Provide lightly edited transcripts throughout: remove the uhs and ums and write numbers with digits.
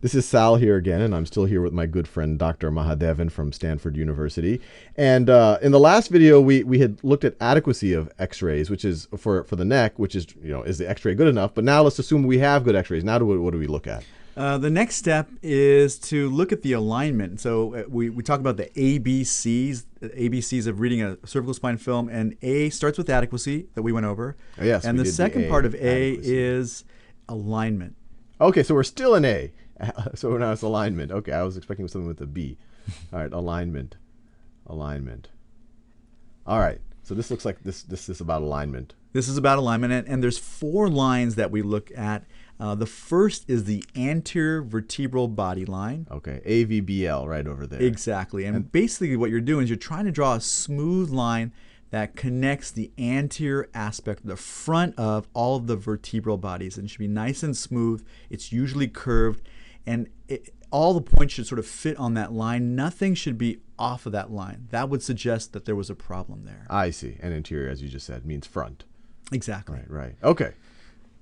This is Sal here again, and I'm still here with my good friend Dr. Mahadevan from Stanford University. And in the last video, we had looked at adequacy of X-rays, which is for the neck, which is, is the X-ray good enough? But now let's assume we have good X-rays. Now what do we look at? The next step is to look at the alignment. So we talk about the ABCs of reading a cervical spine film, and A starts with adequacy that we went over. Yes, and the second part of A is alignment. Okay, so we're still in A. So now it's alignment. Okay, I was expecting something with a B. All right, alignment. Alignment. All right, so this looks like this is about alignment. This is about alignment, and there's 4 lines that we look at. The first is the anterior vertebral body line. Okay, AVBL right over there. Exactly, and basically what you're doing is you're trying to draw a smooth line that connects the anterior aspect, the front of all of the vertebral bodies, and it should be nice and smooth. It's usually curved, and all the points should sort of fit on that line. Nothing should be off of that line. That would suggest that there was a problem there. I see. And anterior, as you just said, means front. Exactly. Right. Okay.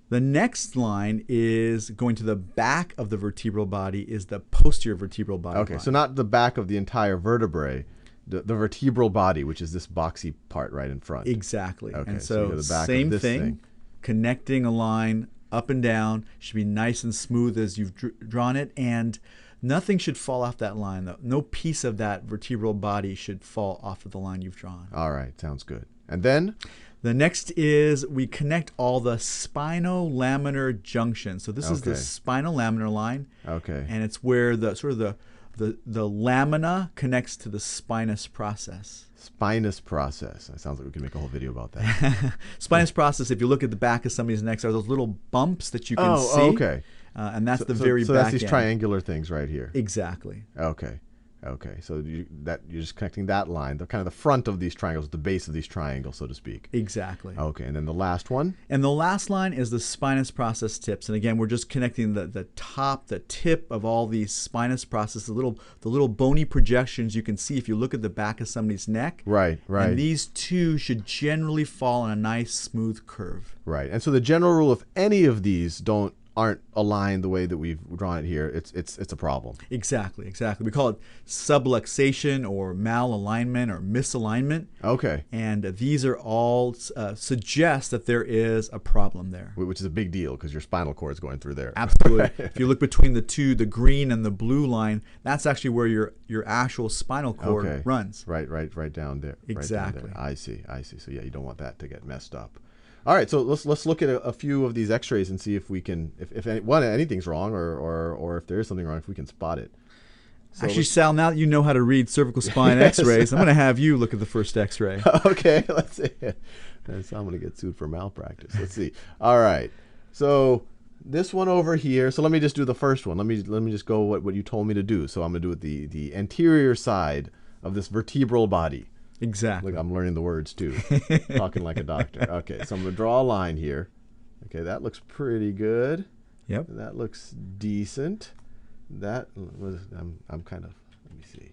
The next line is going to the back of the vertebral body, is the posterior vertebral body. Okay, line. so not the back of the entire vertebrae, the vertebral body, which is this boxy part right in front. Exactly. Okay, and so so the back same of this thing, connecting a line up and down, should be nice and smooth as you've drawn it, and nothing should fall off that line, though. No piece of that vertebral body should fall off of the line you've drawn. All right, sounds good. And then? The next is we connect all the spinolaminar junctions. So this is the spinolaminar line. Okay. And it's where the sort of the lamina connects to the spinous process. Spinous process. It sounds like we could make a whole video about that. Spinous process, if you look at the back of somebody's neck, are those little bumps that you can see. Oh, okay. And that's the very back So that's these end. triangular things right here. Exactly. Okay. Okay, so you're just connecting that line, the kind of the front of these triangles, the base of these triangles, so to speak. Exactly. Okay, and then the last one? And the last line is the spinous process tips. And again, we're just connecting the tip of all these spinous processes, the little bony projections you can see if you look at the back of somebody's neck. Right. And these two should generally fall in a nice, smooth curve. Right, and so the general rule, if any of these aren't aligned the way that we've drawn it here, it's a problem. Exactly. We call it subluxation or malalignment or misalignment. Okay. And these are all suggest that there is a problem there. Which is a big deal because your spinal cord is going through there. Absolutely. If you look between the two, the green and the blue line, that's actually where your actual spinal cord runs. Right down there. Exactly. Right down there. I see. So yeah, you don't want that to get messed up. All right, so let's look at a few of these X-rays and see if we can, if anything's wrong or if there is something wrong, if we can spot it. So actually, Sal, now that you know how to read cervical spine X-rays, I'm going to have you look at the first X-ray. Okay, let's see. So I'm going to get sued for malpractice. Let's see. All right, so this one over here. So let me just do the first one. Let me just go what you told me to do. So I'm going to do it the anterior side of this vertebral body. Exactly. Look, I'm learning the words too. Talking like a doctor. Okay, so I'm going to draw a line here. Okay, that looks pretty good. Yep. That looks decent. That was, I'm kind of, let me see.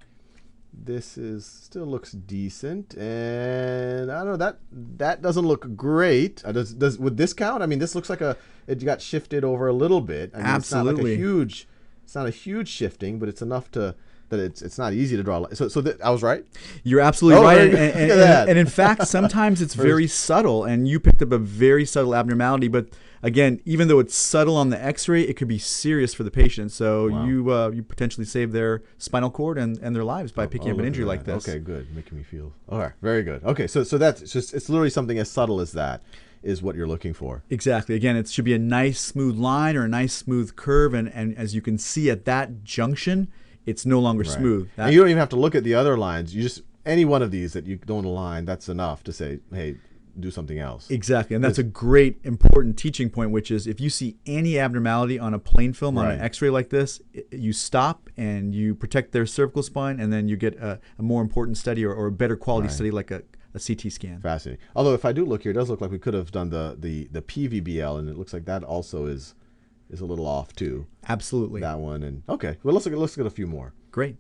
This still looks decent, and I don't know, that doesn't look great. Would this count? I mean, this looks like it got shifted over a little bit. I mean, absolutely. It's not a huge shifting, but it's enough that it's not easy to draw. So I was right? You're absolutely right. And in fact, sometimes it's very subtle, and you picked up a very subtle abnormality. But again, even though it's subtle on the X-ray, it could be serious for the patient. So you potentially save their spinal cord and their lives by picking up an injury like this. Okay, good. Making me feel all right. Very good. Okay, so that's just, it's literally something as subtle as that is what you're looking for. Exactly. Again, it should be a nice smooth line or a nice smooth curve, and as you can see at that junction, it's no longer smooth. And you don't even have to look at the other lines. You just, any one of these that you don't align, that's enough to say, hey, do something else. Exactly. And that's a great, important teaching point, which is if you see any abnormality on a plain film, on an X-ray like this, you stop and you protect their cervical spine, and then you get a more important study or a better quality study like a CT scan. Fascinating. Although if I do look here, it does look like we could have done the PVBL, and it looks like that also is a little off too. Absolutely. That one. And okay, well, let's look at a few more. Great.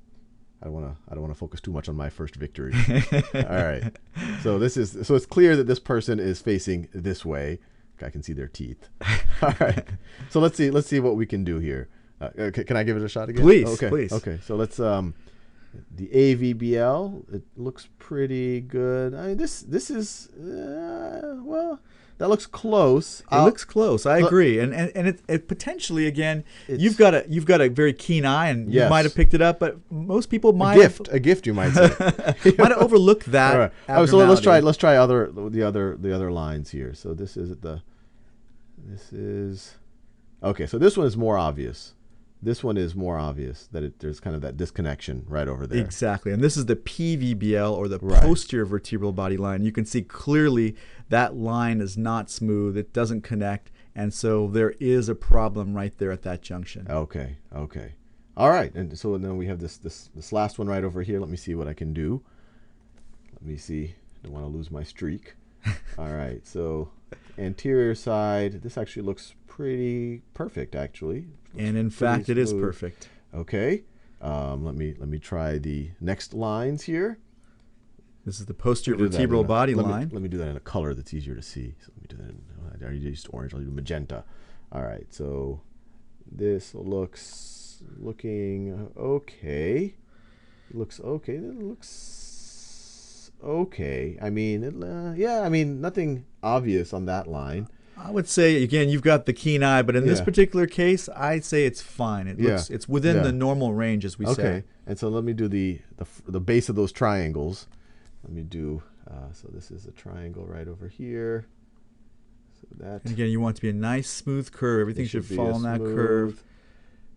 I don't want to focus too much on my first victory. All right. So it's clear that this person is facing this way. I can see their teeth. All right. So let's see what we can do here. Can I give it a shot again? Please, Okay. please. Okay. So let's the AVBL. It looks pretty good. I mean, this is well, that looks close. It looks close. I agree, and it potentially again, you've got a very keen eye, and you Yes. might have picked it up, but most people might a gift, you might say. might have overlooked that. All right. Oh, so let's try abnormality. the other lines here. So this is okay. So this one is more obvious. This one is more obvious that there's kind of that disconnection right over there. Exactly, and this is the PVBL, or the Right. posterior vertebral body line. You can see clearly that line is not smooth. It doesn't connect, and so there is a problem right there at that junction. Okay. Okay. All right. And so then we have this last one right over here. Let me see what I can do. Let me see. Don't want to lose my streak. All right. So anterior side. This actually looks pretty perfect, actually. And in fact, it is perfect. Okay. Let me try the next lines here. This is the posterior vertebral body line. Let me do that in a color that's easier to see. So let me do that. I already used orange. I'll do magenta. All right. So this looking okay. It looks okay. It looks okay. I mean, yeah. I mean, nothing obvious on that line. I would say, again, you've got the keen eye, but in this particular case, I'd say it's fine. It's within the normal range, as we say. Okay, and so let me do the base of those triangles. Let me do, so this is a triangle right over here. So that. And again, you want it to be a nice, smooth curve. Everything should fall on that curve.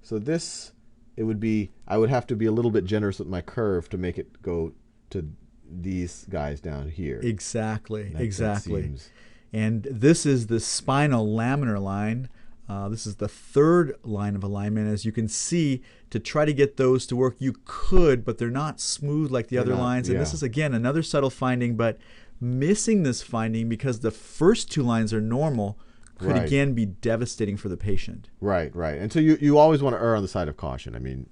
So this, I would have to be a little bit generous with my curve to make it go to these guys down here. Exactly, exactly. That seems. And this is the spinal laminar line. This is the third line of alignment. As you can see, to try to get those to work, you could, but they're not smooth like the other lines. And this is, again, another subtle finding, but missing this finding because the first two lines are normal could, again, be devastating for the patient. Right, right. And so you always want to err on the side of caution. I mean,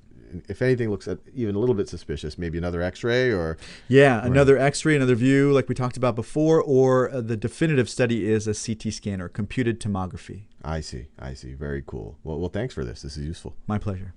if anything looks even a little bit suspicious, maybe another x-ray or... Yeah, another x-ray, another view like we talked about before, or the definitive study is a CT scan or computed tomography. I see. Very cool. Well, thanks for this. This is useful. My pleasure.